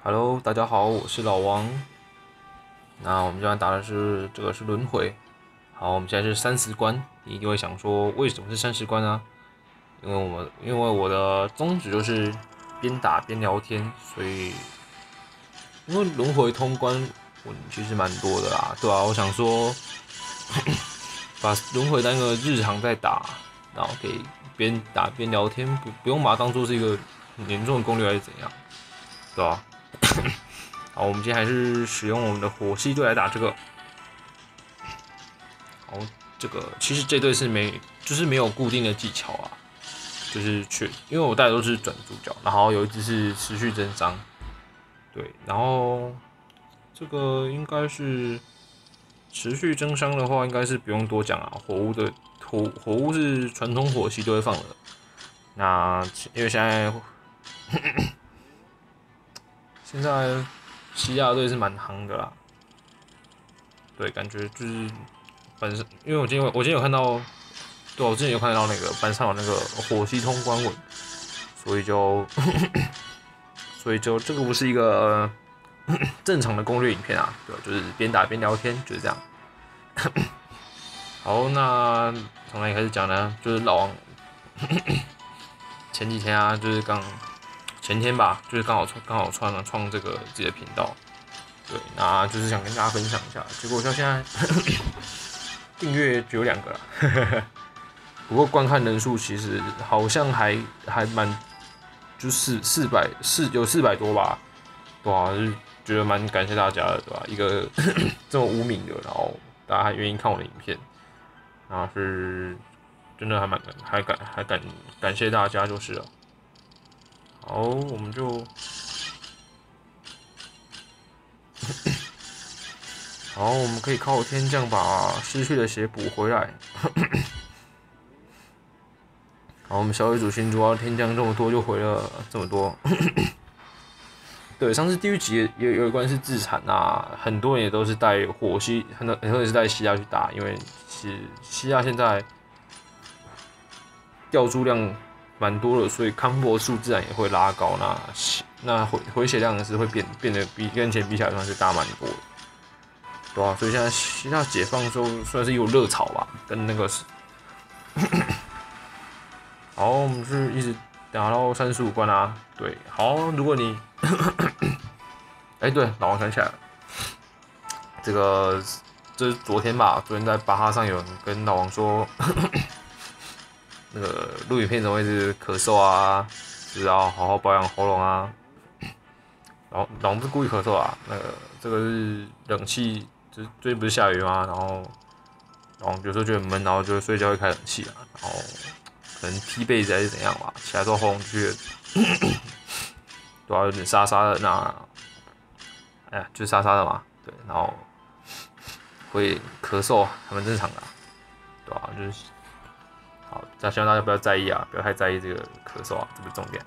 Hello，大家好，我是老王。那我们今天打的是这个是轮回。好，我们现在是30关。你一定会想说，为什么是30关呢？因为我的宗旨就是边打边聊天，所以因为轮回通关其实蛮多的啦，对啊，我想说把轮回当个日常在打，然后可以边打边聊天，不用把它当做是一个很严重的攻略还是怎样，对吧？好，我们今天还是使用我们的火系队来打这个。好，这个其实这队是没有固定的技巧啊，因为我带的都是转主角，然后有一只是持续增伤，对，然后这个应该是持续增伤的话，应该是不用多讲啊。火屋是传统火系都会放的，那因为现在西亚队是蛮夯的啦，对，感觉就是本身，因为我今天有看到，对，我之前有看到那个班上有那个火系通关文，所以就这个不是一个正常的攻略影片啊，对，就是边打边聊天，就是这样。好，那从哪里开始讲呢？就是老王前几天啊，就是前天吧，就是刚好创这个自己的频道，对，那就是想跟大家分享一下。结果像现在订阅只有2个啦，不过观看人数其实好像还蛮，就是有400多吧，对啊，就是觉得蛮感谢大家的，对吧？一个这么无名的，然后大家还愿意看我的影片，然后是真的还感谢大家就是了。好，我们就好，我们可以靠天降把失去的血补回来。好，我们小宇宙新主天降这么多就回了这么多。对，上次地狱级也有一关是自残啊，很多人也都是带火系，很多人是带西亚去打，因为西亚现在掉珠量蛮多的，所以康波数自然也会拉高，那回血量也是会变得跟前比起来算是大蛮多的，对啊，所以现在西亚解放之后算是有热潮吧，跟那个好，我们是一直打到35关啊，对，好，如果你对，老王想起来了，这是昨天吧？昨天在巴哈上有人跟老王说，那个录影片怎么会是咳嗽啊？就是要好好保养喉咙啊。老王不是故意咳嗽啊，这个是冷气，最近不是下雨吗？然后老王有时候觉得闷，然后就睡觉会开冷气啊，然后可能踢被子还是怎样吧，起来之后喉咙就对啊，有点沙沙的就是沙沙的嘛，对，然后会咳嗽，还蛮正常的对啊，就是好，希望大家不要在意啊，不要太在意这个咳嗽啊，这不是重点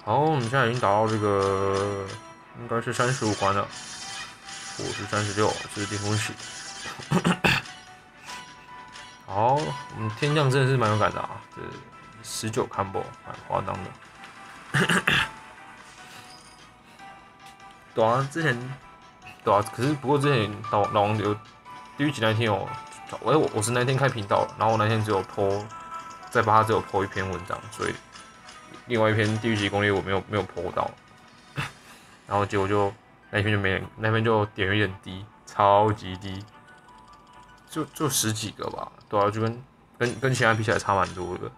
好，我们现在已经打到这个应该是35关了，我是36，这是巅峰期。好，我们天降真的是蛮有感的啊，这19 combo 蛮夸张的。对啊，对啊，可是不过之前老王有地狱级那天我是那天开频道了，然后我那天只有 po 在巴哈只有 po 一篇文章，所以另外一篇地狱级攻略我没有 po 到，然后结果就那篇就点阅有点低，超级低，就10几个吧，对啊，就跟其他比起来差蛮多的，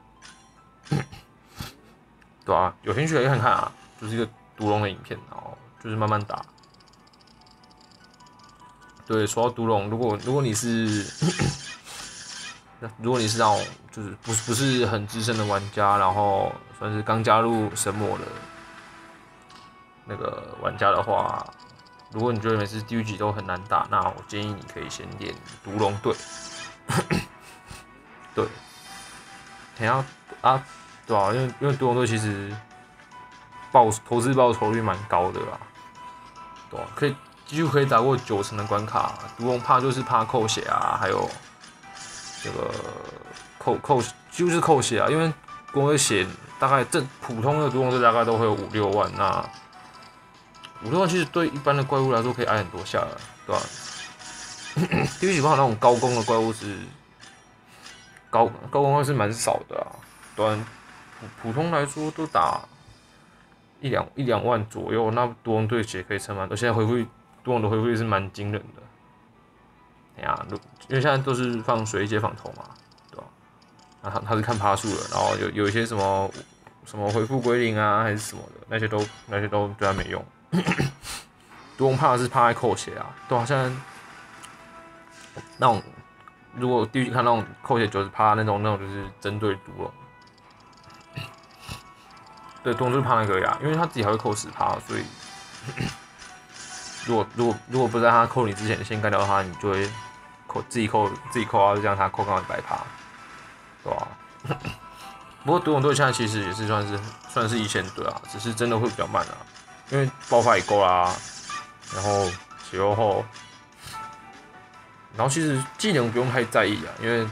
对啊，有兴趣可以看看啊，就是一个毒龙的影片，然后就是慢慢打。对，说到毒龙，如果你是如果你是那种就是不是很资深的玩家，然后算是刚加入神魔的那个玩家的话，如果你觉得每次地狱级都很难打，那我建议你可以先练毒龙队。对，等下啊，对啊，因为毒龙队其实投资报酬率蛮高的啦，对啊，几乎可以打过90%的关卡。毒龙就是怕扣血啊，还有这个几乎是扣血啊，因为光的血大概普通的独龙队大概都会有5、6万，那5、6万其实对一般的怪物来说可以挨很多下了，对吧？第一局刚好那种高攻的怪物是高攻会是蛮少的啊，对啊，普通来说都打一两万左右，那独龙队也可以撑蛮多。现在独龙的回复率是蛮惊人的。哎呀，因为现在都是放水解仿头嘛，对吧？啊，他是看趴数的，然后有一些什么回复归零啊，还是什么的，那些都对他没用。独龙怕的是怕在扣血啊，对啊，现在那种如果第一局看那种扣血90%那种就是针对独龙。对，独龙就是怕那个呀，因为他自己还会扣10%，所以如果不在他扣你之前先干掉他，你就会自己扣啊，就这样他扣刚好100%，对吧？不过独龙队现在其实也是算是一线队啊，只是真的会比较慢啊，因为爆发也够啦，然后血肉后，然后其实技能不用太在意啊，因为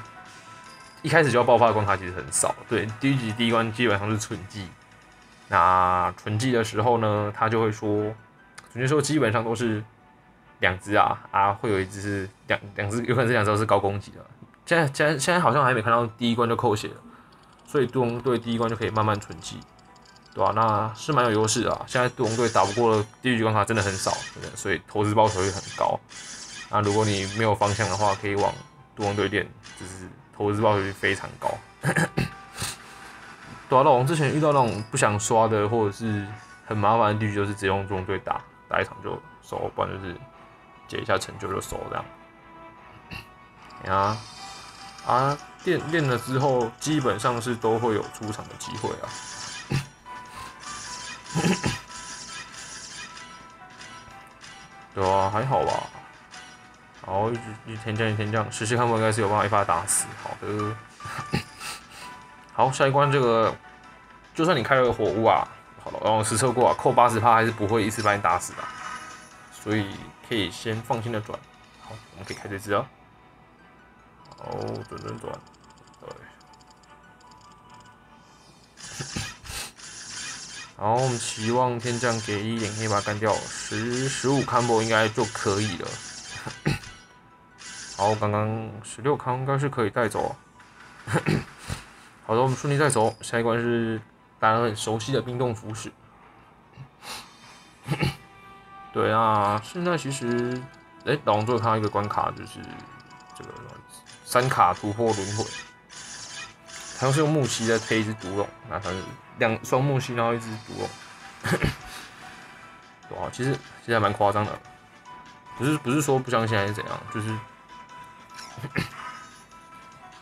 一开始就要爆发的关卡其实很少。对，第一局第一关基本上是纯技，那纯技的时候呢，他就会说，准确说基本上都是2只会有一只是两只，有可能是2只是高攻击的。现在好像还没看到第一关就扣血了，所以独龙队第一关就可以慢慢存技，对吧？那是蛮有优势的啊。现在独龙队打不过的第一局关卡真的很少，真的，所以投资报酬率很高。那如果你没有方向的话，可以往独龙队练，就是投资报酬率非常高。对啊，老王之前遇到那种不想刷的或者是很麻烦的地区，就是直接用独龙队打一场就收，不然就是解一下成就就收这样。练了之后，基本上是都会有出场的机会啊。对啊，还好吧。好，一直天降，实习看不应该是有办法一发打死。好的。好，下一关这个，就算你开了个火屋啊，好了，然后实测过扣80%还是不会一次把你打死的，所以可以先放心的转。好，我们可以开这只啊。好，转，对。好，我们期望天降给1点可以把它干掉，15 combo 应该就可以了。好，刚刚16康应该是可以带走。好的，我们顺利带走。下一关是大家很熟悉的冰冻符使。对啊，现在其实，老王最后看到一个关卡，就是这个3卡突破轮回，他是用木屉在推一只独龙，那他是双木屉，然后一只独龙。哇，其实还蛮夸张的，不是说不相信还是怎样，就是，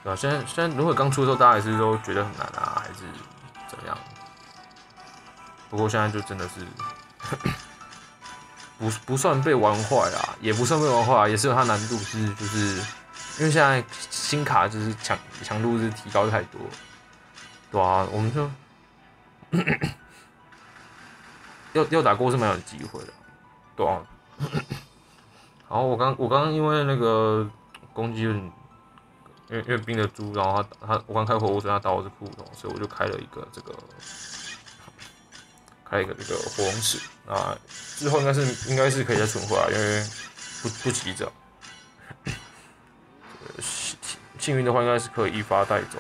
对啊，现在轮回刚出的时候，大家还是都觉得很难啊，还是怎么样？不过现在就真的是。不算被玩坏啦，也不算被玩坏，也是有它难度就是因为现在新卡就是强度是提高太多，对啊，我们就要打过是蛮有机会的，对啊。然后我刚因为那个攻击因为冰的猪，然后我刚开火屋，所以他打我是骷髅，所以我就开了一个这个火龙齿，那之后应该是可以再存回来，因为不急着。幸运的话，应该是可以一发带走。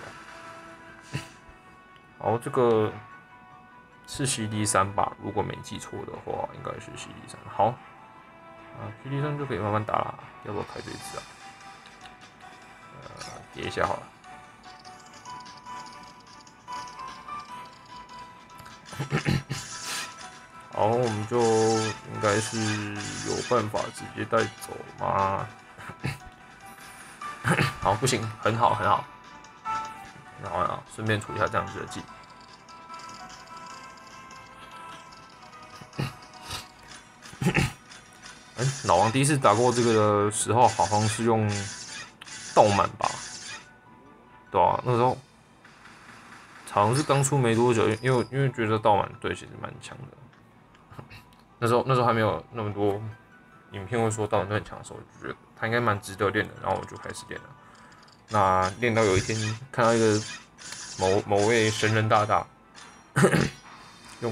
好，这个是 CD3吧？如果没记错的话，应该是 CD3。好，CD3就可以慢慢打了。要不要开这一只啊？叠一下好了。好，我们就应该是有办法直接带走吗？好，不行，很好。然后顺便处理一下这样子的技。老王第一次打过这个的时候，好像是用盗满吧？对啊，那时候好像是刚出没多久，因为觉得盗满队其实蛮强的。那时候还没有那么多影片会说盗满队很强的时候，就觉得他应该蛮值得练的，然后我就开始练了。那练到有一天看到一个某位神人大大，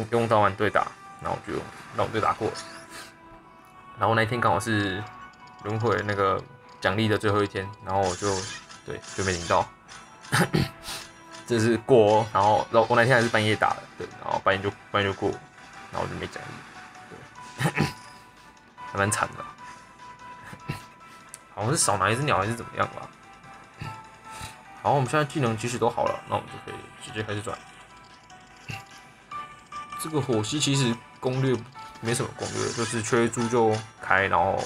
用早晚对打，然后就让我对打过了。然后那天刚好是轮回那个奖励的最后一天，然后我就没领到，这是过哦。然后我那天还是半夜打的，对，然后半夜就过，然后我就没奖励，对，还蛮惨的。好像是少拿一只鸟还是怎么样吧。好，我们现在技能即使都好了，那我们就可以直接开始转。这个火系其实攻略没什么攻略，就是缺猪就开，然后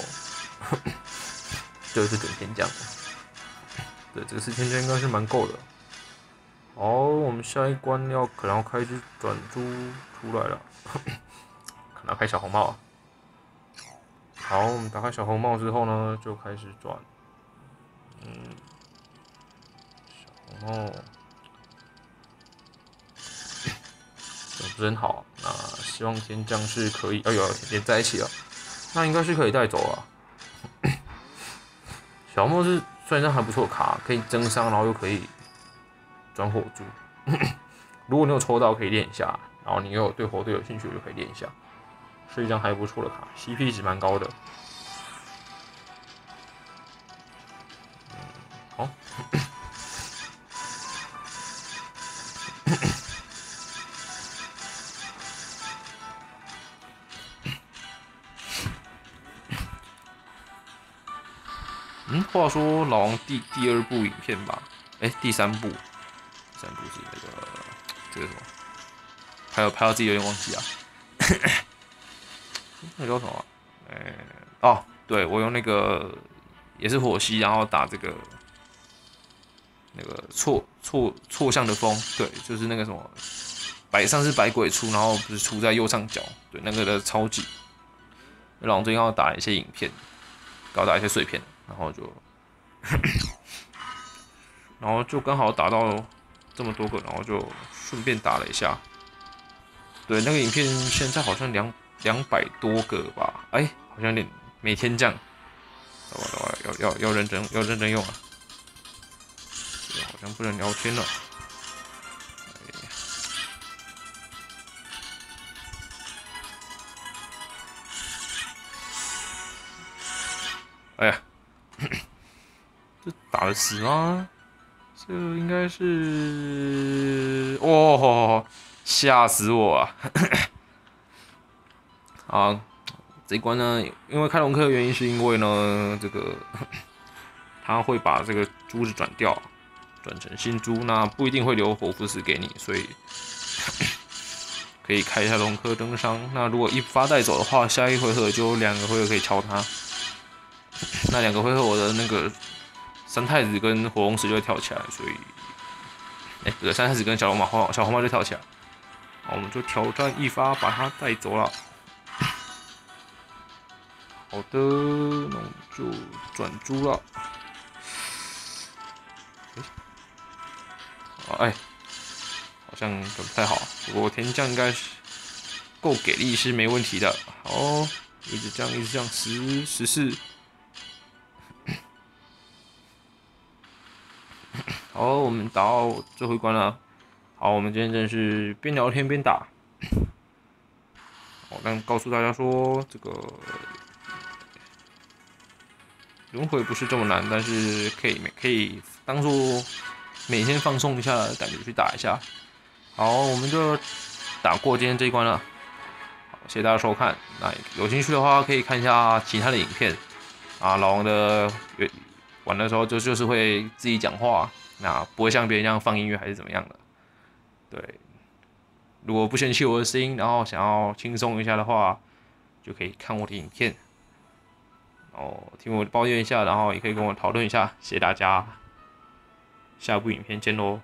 就是整天这样。对，这个4天就应该是蛮够的。好，我们下一关可能要开只转猪出来了，可能要开小红帽。好，我们打开小红帽之后呢，就开始转。小红帽转不是很好，那希望天将是可以，有连在一起了，那应该是可以带走了。小红帽是虽然是还不错的卡，可以增伤，然后又可以转火珠。如果你有抽到，可以练一下，然后你又有对火队有兴趣，就可以练一下，是一张还不错的卡 ，CP 值蛮高的。好。话说老王第2部影片吧，第3部，是那个这个什么，拍到自己有点忘记啊，那叫什么？对，我用那个也是火系，然后打这个那个错向的风，对，就是那个什么上次百鬼出，然后不是出在右上角，对，那个的超级，老王最近要打一些影片，搞打一些碎片，然后就刚好打到这么多个，然后就顺便打了一下。对，那个影片现在好像200多个吧，好像每天这样。要认真用啊！好像不能聊天了。哎呀，这打得死吗？这应该是吓死我啊！啊，这一关呢，因为开龙克的原因是因为呢，这个他会把这个珠子转掉，转成新珠，那不一定会留火符石给你，所以可以开一下龙克登伤。那如果一发带走的话，下一回合就有2个回合可以敲他。那2个回合我的那个三太子跟火龙石就会跳起来，所以，不对，三太子跟小红帽就跳起来。好，我们就挑战一发把他带走了。好的，那我们就转猪了。好像转不太好，不过天将应该是够给力，是没问题的。好，一直这样14。好，我们打到最后一关了。好，我们今天真的是边聊天边打。但告诉大家说，这个轮回不是这么难，但是可以当做每天放松一下的感觉去打一下。好，我们就打过今天这一关了。好，谢谢大家收看。那有兴趣的话，可以看一下其他的影片。老王的玩的时候就是会自己讲话，那不会像别人这样放音乐还是怎么样的。对，如果不嫌弃我的声音，然后想要轻松一下的话，就可以看我的影片，然后听我抱怨一下，然后也可以跟我讨论一下。谢谢大家，下部影片见喽。